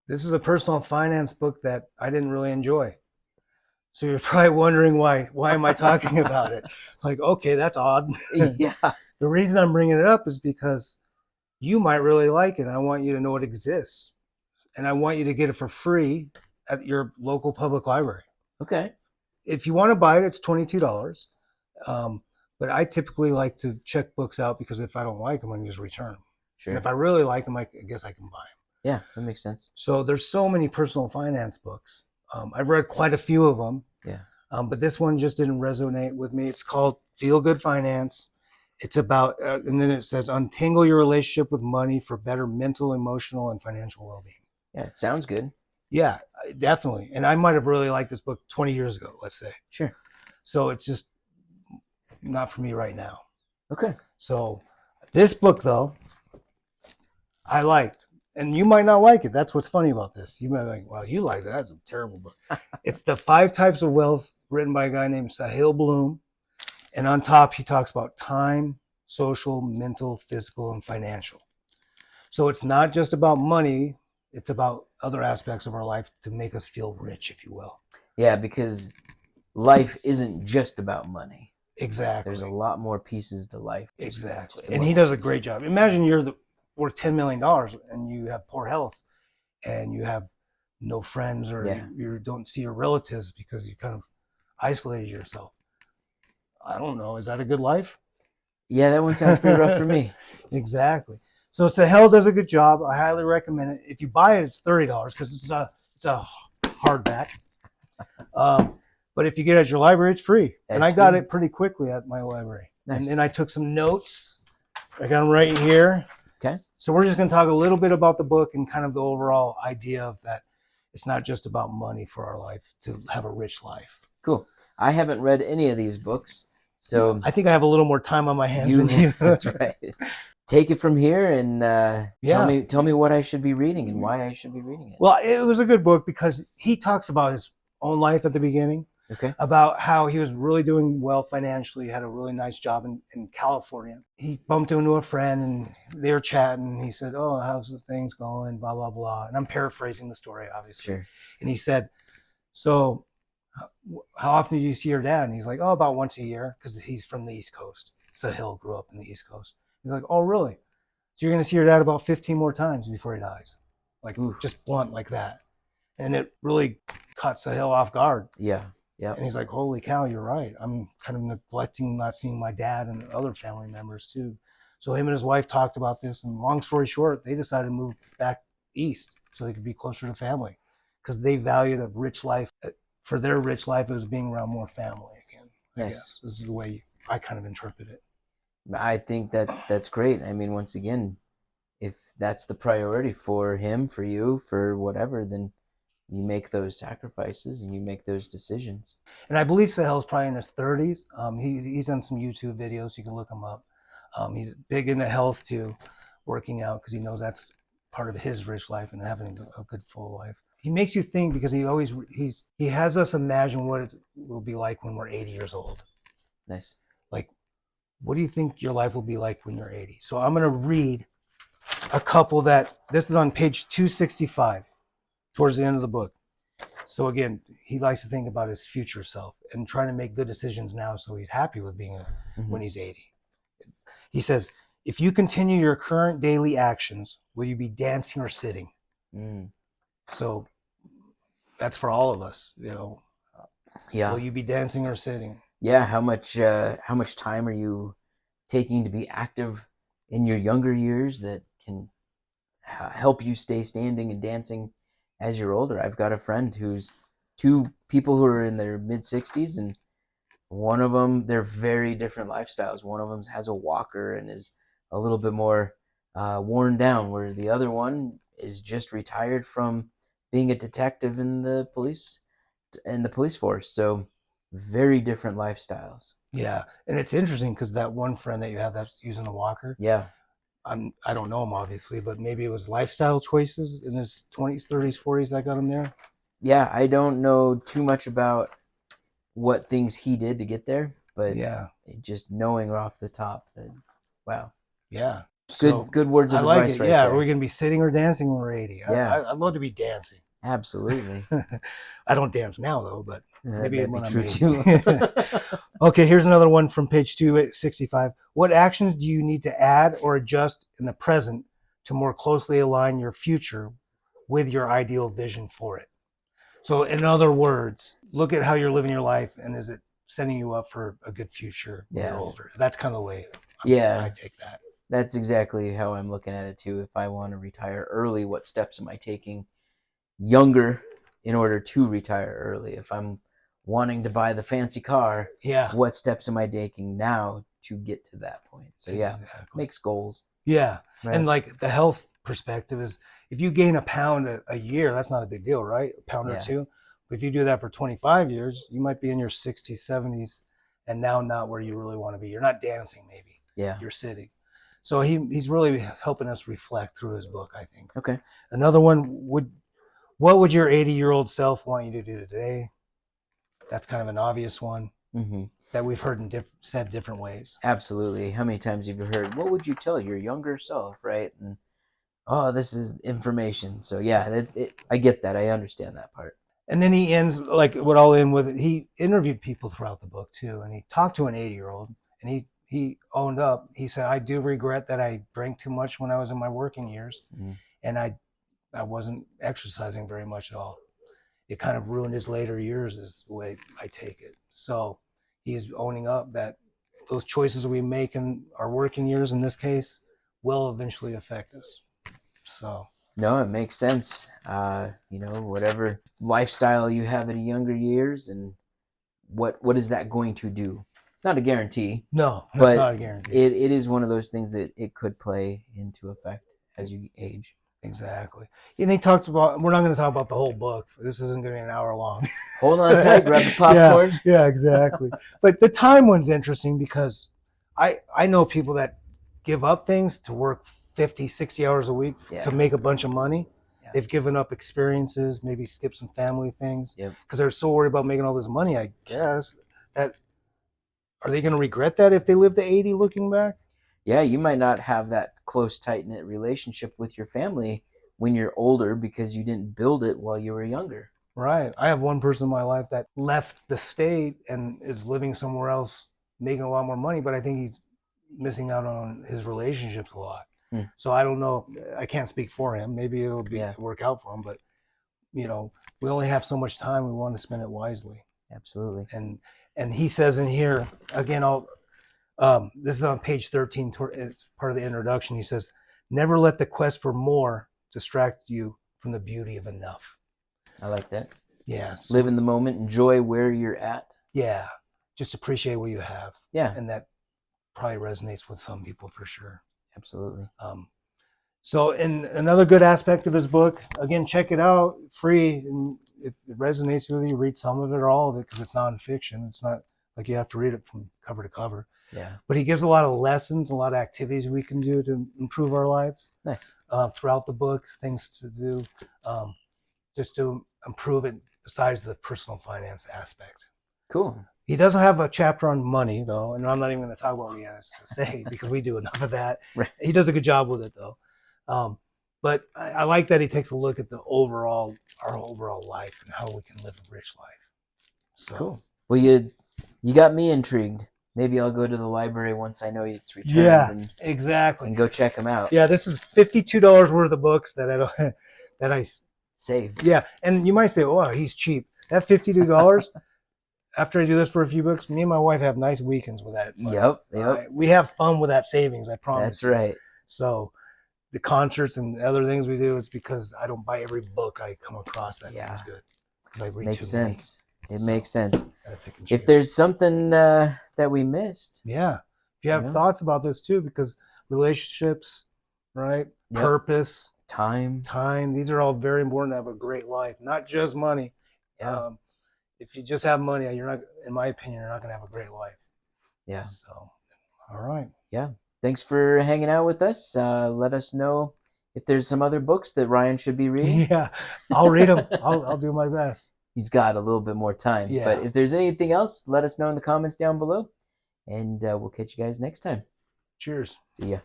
This is a personal finance book that I didn't really enjoy. So you're probably wondering why am I talking about it? Like, okay, that's odd. Yeah. The reason I'm bringing it up is because you might really like it. I want you to know it exists, and I want you to get it for free at your local public library. Okay. If you want to buy it, it's $22. Um, but I typically like to check books out because if I don't like them, I can just return them. And if Sure. I really like them, I guess I can buy them. Yeah, that makes sense. So there's so many personal finance books. I've read quite a few of them, Yeah. but this one just didn't resonate with me. It's called Feel Good Finance. It's about, and then it says, untangle your relationship with money for better mental, emotional, and financial well being. Yeah, it sounds good. Yeah, definitely. And I might have really liked this book 20 years ago, let's say. Sure. So it's just not for me right now. Okay. So this book, though, I liked. And you might not like it. That's what's funny about this. You might be like, well, you like that. That's a terrible book. It's The Five Types of Wealth, written by a guy named Sahil Bloom. And on top, he talks about time, social, mental, physical, and financial. So it's not just about money, it's about other aspects of our life to make us feel rich, if you will. Yeah, because life isn't just about money. Exactly. There's a lot more pieces to life. Exactly. And he does a great job. Imagine worth $10 million and you have poor health and you have no friends or Yeah. you don't see your relatives because you kind of isolated yourself. I don't know. Is that a good life? Yeah, that one sounds pretty rough for me. Exactly. So Sahel does a good job. I highly recommend it. If you buy it, it's $30 because it's a hardback. But if you get it at your library, it's free. And I got it pretty quickly at my library. Nice. And then I took some notes. I got them right here. Okay. So we're just going to talk a little bit about the book and kind of the overall idea of that it's not just about money for our life to have a rich life. Cool. I haven't read any of these books, so I think I have a little more time on my hands than you. That's right. Take it from here and tell me what I should be reading and why I should be reading it. Well, it was a good book because he talks about his own life at the beginning. Okay. About how he was really doing well financially, had a really nice job in California. He bumped into a friend and they were chatting. He said, oh, how's the things going? Blah, blah, blah. And I'm paraphrasing the story, obviously. Sure. And he said, so how often do you see your dad? And he's like, oh, about once a year because he's from the East Coast. Sahil grew up in the East Coast. He's like, oh, really? So you're going to see your dad about 15 more times before he dies. Like, just blunt like that. And it really caught Sahil off guard. Yeah. Yeah. And he's like, holy cow, you're right. I'm kind of neglecting not seeing my dad and other family members too. So him and his wife talked about this. And long story short, they decided to move back east so they could be closer to family because they valued a rich life. For their rich life, it was being around more family again. I guess this is the way I kind of interpret it. I think that's great. I mean, once again, if that's the priority for him, for you, for whatever, then you make those sacrifices and you make those decisions. And I believe Sahel's probably in his 30s. He's on some YouTube videos. You can look him up. He's big into health too, working out because he knows that's part of his rich life and having a good full life. He makes you think because he has us imagine what it will be like when we're 80 years old. Nice. Like, what do you think your life will be like when you're 80? So I'm going to read a couple this is on page 265 towards the end of the book. So again, he likes to think about his future self and trying to make good decisions now so he's happy with being when he's 80. He says, if you continue your current daily actions, will you be dancing or sitting? So that's for all of us, Yeah. Will you be dancing or sitting? Yeah. How much time are you taking to be active in your younger years that can help you stay standing and dancing as you're older? I've got a friend who's two people who are in their mid-60s, and one of them, they're very different lifestyles. One of them has a walker and is a little bit more worn down, where the other one is just retired from being a detective in the police force. So very different lifestyles. Yeah, and it's interesting because that one friend that you have that's using the walker. Yeah. I don't know him obviously, but maybe it was lifestyle choices in his 20s, 30s, 40s that got him there. Yeah, I don't know too much about what things he did to get there, but yeah, just knowing off the top that, wow. Yeah. So Good words I of like advice it. right Yeah, there. we're gonna be sitting or dancing when we're 80. Yeah. I'd love to be dancing. Absolutely. I don't dance now though, but That maybe might be when I'm true 80. too. Okay, here's another one from page 265. What actions do you need to add or adjust in the present to more closely align your future with your ideal vision for it? So, in other words, look at how you're living your life and is it setting you up for a good future when you're Yeah. older? That's kind of the way Yeah. I take that. That's exactly how I'm looking at it too. If I want to retire early, what steps am I taking younger in order to retire early? If I'm wanting to buy the fancy car, Yeah. what steps am I taking now to get to that point? So yeah, Exactly. makes goals. Yeah. Right. And like the health perspective is if you gain a pound a year, that's not a big deal, right? A pound or Yeah. two. But if you do that for 25 years, you might be in your 60s, 70s, and now not where you really want to be. You're not dancing, maybe. Yeah. You're sitting. So he's really helping us reflect through his book, I think. Okay. Another one what would your 80-year-old self want you to do today? That's kind of an obvious one Mm-hmm. that we've heard said different ways. Absolutely. How many times have you heard, what would you tell your younger self, right? And oh, this is information. So yeah, I get that. I understand that part. And then he ends like what I'll end with. He interviewed people throughout the book too, and he talked to an 80-year-old, and he owned up. He said, "I do regret that I drank too much when I was in my working years, and I wasn't exercising very much at all. It kind of ruined his later years, is the way I take it." So he's owning up that those choices we make in our working years, in this case, will eventually affect us. So. No, it makes sense. Whatever lifestyle you have in younger years, and what is that going to do? It's not a guarantee. No, that's but not a guarantee. It is one of those things that it could play into effect as you age. Exactly. And he talks about, we're not going to talk about the whole book. This isn't going to be an hour long. Hold on tight, grab the popcorn. Yeah, exactly. But the time one's interesting because I know people that give up things to work 50, 60 hours a week to make a bunch of money. Yeah. They've given up experiences, maybe skip some family things because they're so worried about making all this money, I guess. Are they going to regret that if they live to 80 looking back? Yeah, you might not have that close, tight-knit relationship with your family when you're older because you didn't build it while you were younger. Right. I have one person in my life that left the state and is living somewhere else, making a lot more money, but I think he's missing out on his relationships a lot. So I don't know. I can't speak for him. Maybe it'll work out for him, but we only have so much time. We want to spend it wisely. Absolutely. And he says in here, again, this is on page 13. It's part of the introduction. He says, "Never let the quest for more distract you from the beauty of enough." I like that. Yeah. So, live in the moment. Enjoy where you're at. Yeah. Just appreciate what you have. Yeah. And that probably resonates with some people for sure. Absolutely. So, in another good aspect of his book, again, check it out, free. And if it resonates with you, read some of it or all of it because it's nonfiction. It's not like you have to read it from cover to cover. Yeah. But he gives a lot of lessons, a lot of activities we can do to improve our lives. Nice. Throughout the book, things to do just to improve it besides the personal finance aspect. Cool. He doesn't have a chapter on money, though, and I'm not even going to talk about what he has to say because we do enough of that. Right. He does a good job with it, though. But I like that he takes a look at our overall life and how we can live a rich life. So. Cool. Well, you got me intrigued. Maybe I'll go to the library once I know it's returned. Yeah, exactly. And go check them out. Yeah, this is $52 worth of books that I saved. Yeah, and you might say, "Oh, he's cheap." That $52. After I do this for a few books, me and my wife have nice weekends with that. Yep. We have fun with that savings, I promise. That's right. So the concerts and other things we do, it's because I don't buy every book I come across that seems good. Because I read makes sense. It makes sense. If there's something that we missed. Yeah. If you have thoughts about this too, because relationships, right? Yep. Purpose. Time. These are all very important to have a great life, not just money. Yeah. If you just have money, you're not, in my opinion, you're not going to have a great life. Yeah. So, all right. Yeah. Thanks for hanging out with us. Let us know if there's some other books that Ryan should be reading. Yeah, I'll read them. I'll do my best. He's got a little bit more time. Yeah. But if there's anything else, let us know in the comments down below. And we'll catch you guys next time. Cheers. See ya.